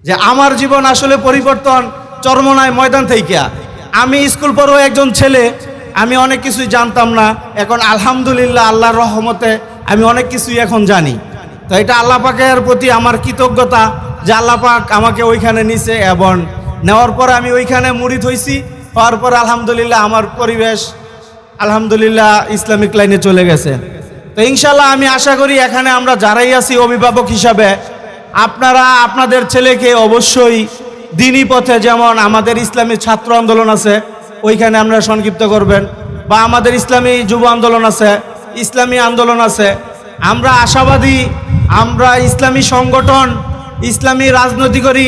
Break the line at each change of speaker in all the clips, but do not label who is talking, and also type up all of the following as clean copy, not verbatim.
যে আমার জীবন আসলে পরিবর্তন চরমনায় ময়দান থেকে। আমি স্কুল পড়ুয়া একজন ছেলে, আমি অনেক কিছুই জানতাম না, এখন আলহামদুলিল্লাহ আল্লাহর রহমতে আমি অনেক কিছুই এখন জানি। তো এটা আল্লাহ পাকের প্রতি আমার কৃতজ্ঞতা যে আল্লাহ পাক আমাকে ওইখানে নিছে, এবং নেওয়ার পর আমি ওইখানে মুরিদ হয়েছি। হওয়ার পর আলহামদুলিল্লাহ আমার পরিবেশ আলহামদুলিল্লাহ ইসলামিক লাইনে চলে গেছে। তো ইনশাল্লাহ আমি আশা করি এখানে আমরা যারাই আছি অভিভাবক হিসাবে, আপনারা আপনাদের ছেলেকে অবশ্যই দ্বীনি পথে, যেমন আমাদের ইসলামী ছাত্র আন্দোলন আছে ওইখানে আপনারা সংক্ষিপ্ত করবেন, বা আমাদের ইসলামী যুব আন্দোলন আছে, ইসলামী আন্দোলন আছে। আমরা আশাবাদী, আমরা ইসলামী সংগঠন, ইসলামী রাজনীতি করি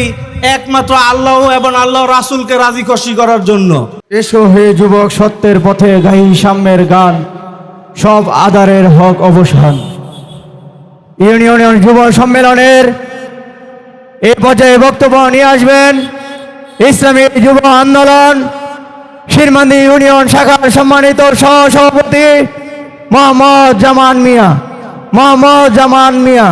একমাত্র আল্লাহ এবং আল্লাহ রাসূলকে রাজি খুশি করার জন্য।
এসো হে যুবক, সত্যের পথে গাই সাম্যের গান, সব আদারের হক অবসান। ইউনিয়ন যুব সম্মেলনের এই পর্যায়ে বক্তব্য নিয়ে আসবেন ইসলামী যুব আন্দোলন শিরমান্দি ইউনিয়ন শাখার সম্মানিত সহসভাপতি মোহাম্মদ জামান মিয়া। মোহাম্মদ জামান মিয়া।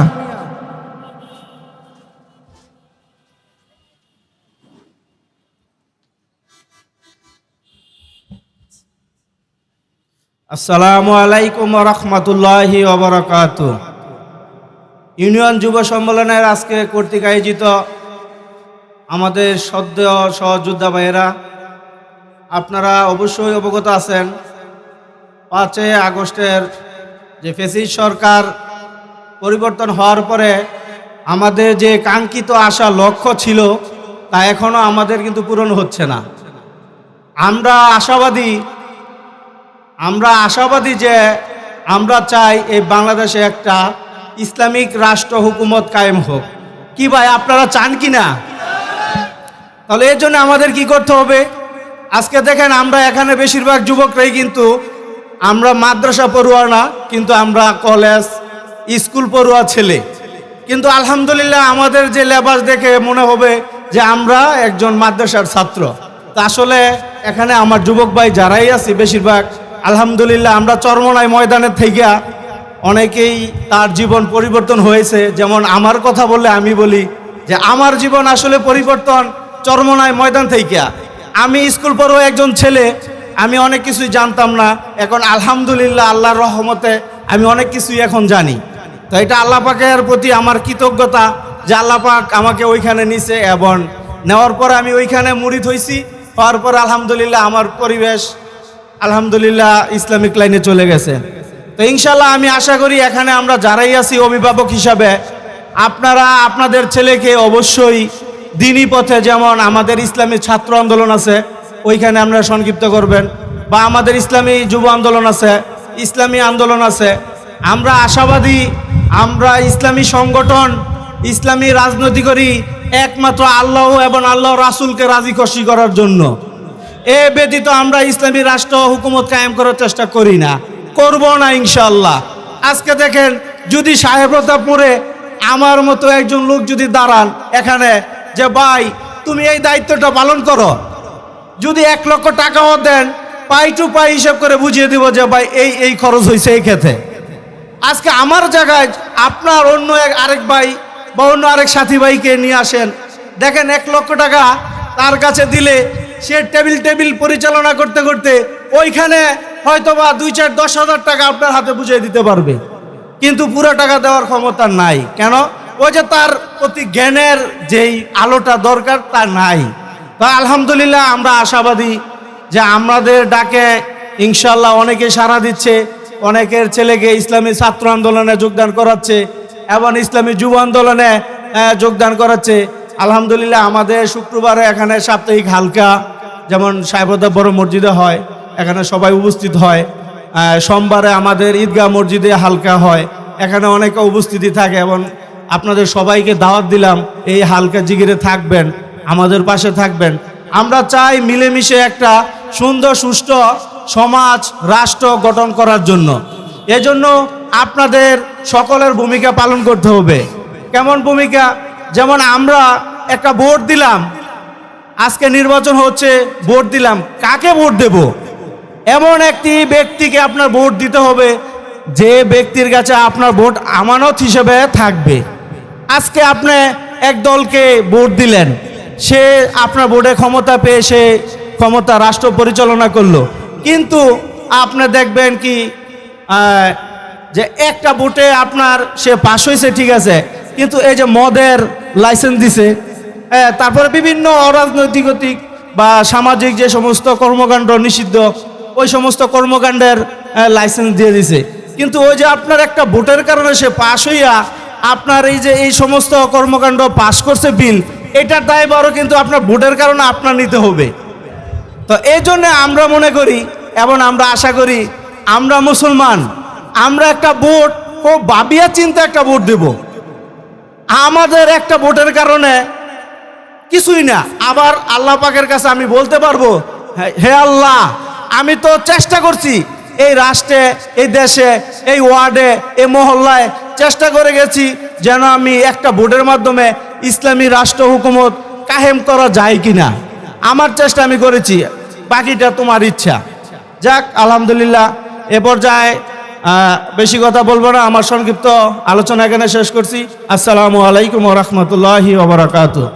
আসসালামু আলাইকুম ওয়া রাহমাতুল্লাহি ওয়া বারাকাতুহু। ইউনিয়ন যুব সম্মেলনের আজকে কর্তৃক আয়োজিত আমাদের সদ্য সহযোদ্ধা ভাইয়েরা, আপনারা অবশ্যই অবগত আছেন 5 আগস্টের যে ফ্যাসিস্ট সরকার পরিবর্তন হওয়ার পরে আমাদের যে কাঙ্ক্ষিত আশা লক্ষ্য ছিল তা এখনো আমাদের কিন্তু পূরণ হচ্ছে না। আমরা আশাবাদী যে আমরা চাই এই বাংলাদেশে একটা ইসলামিক রাষ্ট্র হুকুমত কায়েম হোক। কি ভাই, আপনারা চান কি না? তাহলে এর জন্য আমাদের কি করতে হবে? আজকে দেখেন আমরা এখানে বেশিরভাগ যুবকরাই কিন্তু আমরা মাদ্রাসা পড়ুয়া না, কিন্তু আমরা কলেজ স্কুল পড়ুয়া ছেলে। কিন্তু আলহামদুলিল্লাহ আমাদের যে লেবাস দেখে মনে হবে যে আমরা একজন মাদ্রাসার ছাত্র। তা আসলে এখানে আমার যুবক ভাই যারাই আছি বেশিরভাগ আলহামদুলিল্লাহ আমরা চরমনাই ময়দানের থেকে অনেকেই তার জীবন পরিবর্তন হয়েছে। যেমন আমার কথা বললে আমি বলি যে আমার জীবন আসলে পরিবর্তন চরমনাই ময়দান থেকে। আমি স্কুল পড়ুয়া একজন ছেলে, আমি অনেক কিছুই জানতাম না, এখন আলহামদুলিল্লাহ আল্লাহর রহমতে আমি অনেক কিছুই এখন জানি। তো এটা আল্লাহ পাকের প্রতি আমার কৃতজ্ঞতা যে আল্লাহ পাক আমাকে ওইখানে নিছে, এবং নেওয়ার পর আমি ওইখানে মুরিদ হয়েছি। হওয়ার পর আলহামদুলিল্লাহ আমার পরিবেশ আলহামদুলিল্লাহ ইসলামিক লাইনে চলে গেছে। তো ইনশাল্লাহ আমি আশা করি এখানে আমরা যারাই আছি অভিভাবক হিসাবে, আপনারা আপনাদের ছেলেকে অবশ্যই দ্বীনি পথে, যেমন আমাদের ইসলামী ছাত্র আন্দোলন আছে ওইখানে আপনারা সংক্ষিপ্ত করবেন, বা আমাদের ইসলামী যুব আন্দোলন আছে, ইসলামী আন্দোলন আছে। আমরা আশাবাদী, আমরা ইসলামী সংগঠন, ইসলামী রাজনীতি করি একমাত্র আল্লাহ এবং আল্লাহ রাসূলকে রাজি খুশি করার জন্য। এ ব্যতীত আমরা ইসলামী রাষ্ট্র হুকুমত কায়েম করার চেষ্টা করি না, করব না ইনশাল্লাহ। আজকে দেখেন যদি সাহেবপ্রতাপপুরে আমার মতো একজন লোক যদি দাঁড়ান এখানে যে ভাই তুমি এই দায়িত্বটা পালন করো, যদি 1 লক্ষ টাকাও দেন পাই টু পাই হিসাব করে বুঝিয়ে দিব যে ভাই এই খরচ হয়েছে এই ক্ষেত্রে। আজকে আমার জায়গায় আপনার অন্য আরেক ভাই বা অন্য আরেক সাথী ভাইকে নিয়ে আসেন, দেখেন 1 লক্ষ টাকা তার কাছে দিলে সে টেবিল পরিচালনা করতে করতে ওইখানে হয়তোবা 2-4-10,000 টাকা আপনার হাতে বুঝিয়ে দিতে পারবে, কিন্তু পুরো টাকা দেওয়ার ক্ষমতা নাই। কেন? ওই যে তার প্রতি জ্ঞানের যেই আলোটা দরকার তা নাই। তা আলহামদুলিল্লাহ আমরা আশাবাদী যে আমাদের ডাকে ইনশাল্লাহ অনেকে সাড়া দিচ্ছে, অনেকের ছেলেকে ইসলামী ছাত্র আন্দোলনে যোগদান করাচ্ছে এবং ইসলামী যুব আন্দোলনে যোগদান করাচ্ছে। আলহামদুলিল্লাহ আমাদের শুক্রবারে এখানে সাপ্তাহিক হালকা, যেমন সাহেবপ্রতাপ বড় মসজিদে হয়, এখানে সবাই উপস্থিত হয়। সোমবারে আমাদের ঈদগাহ মসজিদে হালকা হয়, এখানে অনেকে উপস্থিতি থাকে, এবং আপনাদের সবাইকে দাওয়াত দিলাম এই হালকা জিগিরে থাকবেন, আমাদের পাশে থাকবেন। আমরা চাই মিলেমিশে একটা সুন্দর সুষ্ঠু সমাজ রাষ্ট্র গঠন করার জন্য। এজন্য আপনাদের সকলের ভূমিকা পালন করতে হবে। কেমন ভূমিকা? যেমন আমরা একটা ভোট দিলাম, আজকে নির্বাচন হচ্ছে, ভোট দিলাম, কাকে ভোট দেব? এমন একটি ব্যক্তিকে আপনার ভোট দিতে হবে যে ব্যক্তির কাছে আপনার ভোট আমানত হিসেবে থাকবে। আজকে আপনি এক দলকে ভোট দিলেন, সে আপনার ভোটে ক্ষমতা পেয়ে সে ক্ষমতা রাষ্ট্র পরিচালনা করলো, কিন্তু আপনি দেখবেন কি যে একটা ভোটে আপনার সে পাশ হয়েছে, ঠিক আছে, কিন্তু এই যে মদের লাইসেন্স দিছে, তারপরে বিভিন্ন অরাজনৈতিক বা সামাজিক যে সমস্ত কর্মকাণ্ড নিষিদ্ধ ওই সমস্ত কর্মকাণ্ডের লাইসেন্স দিয়ে দিছে, কিন্তু ওই যে আপনার একটা ভোটের কারণে সে পাশ হইয়া আপনার এই যে এই সমস্ত কর্মকাণ্ড পাশ করছে বিল, এটার দায়ভারও কিন্তু আপনার ভোটের কারণে আপনার নিতে হবে। তো এই জন্য আমরা মনে করি এবং আমরা আশা করি আমরা মুসলমান, আমরা একটা ভোট খুব ভাবিয়া চিন্তা একটা ভোট দেব। আমাদের একটা ভোটের কারণে কিছুই না, আবার আল্লাহ পাকের কাছে আমি বলতে পারবো, হে আল্লাহ, আমি তো চেষ্টা করছি এই রাষ্ট্রে, এই দেশে, এই ওয়ার্ডে, এই মহল্লায় চেষ্টা করে গেছি যেন আমি একটা ভোটের মাধ্যমে ইসলামী রাষ্ট্র হুকুমত কায়েম করা যায় কিনা। আমার চেষ্টা আমি করেছি, বাকিটা তোমার ইচ্ছা। যাক, আলহামদুলিল্লাহ, এ পর্যায়ে বেশি কথা বলবো না, আমার সংক্ষিপ্ত আলোচনা এখানে শেষ করছি। আসসালামু আলাইকুম ওয়া রাহমাতুল্লাহি ওয়া বারাকাতুহু।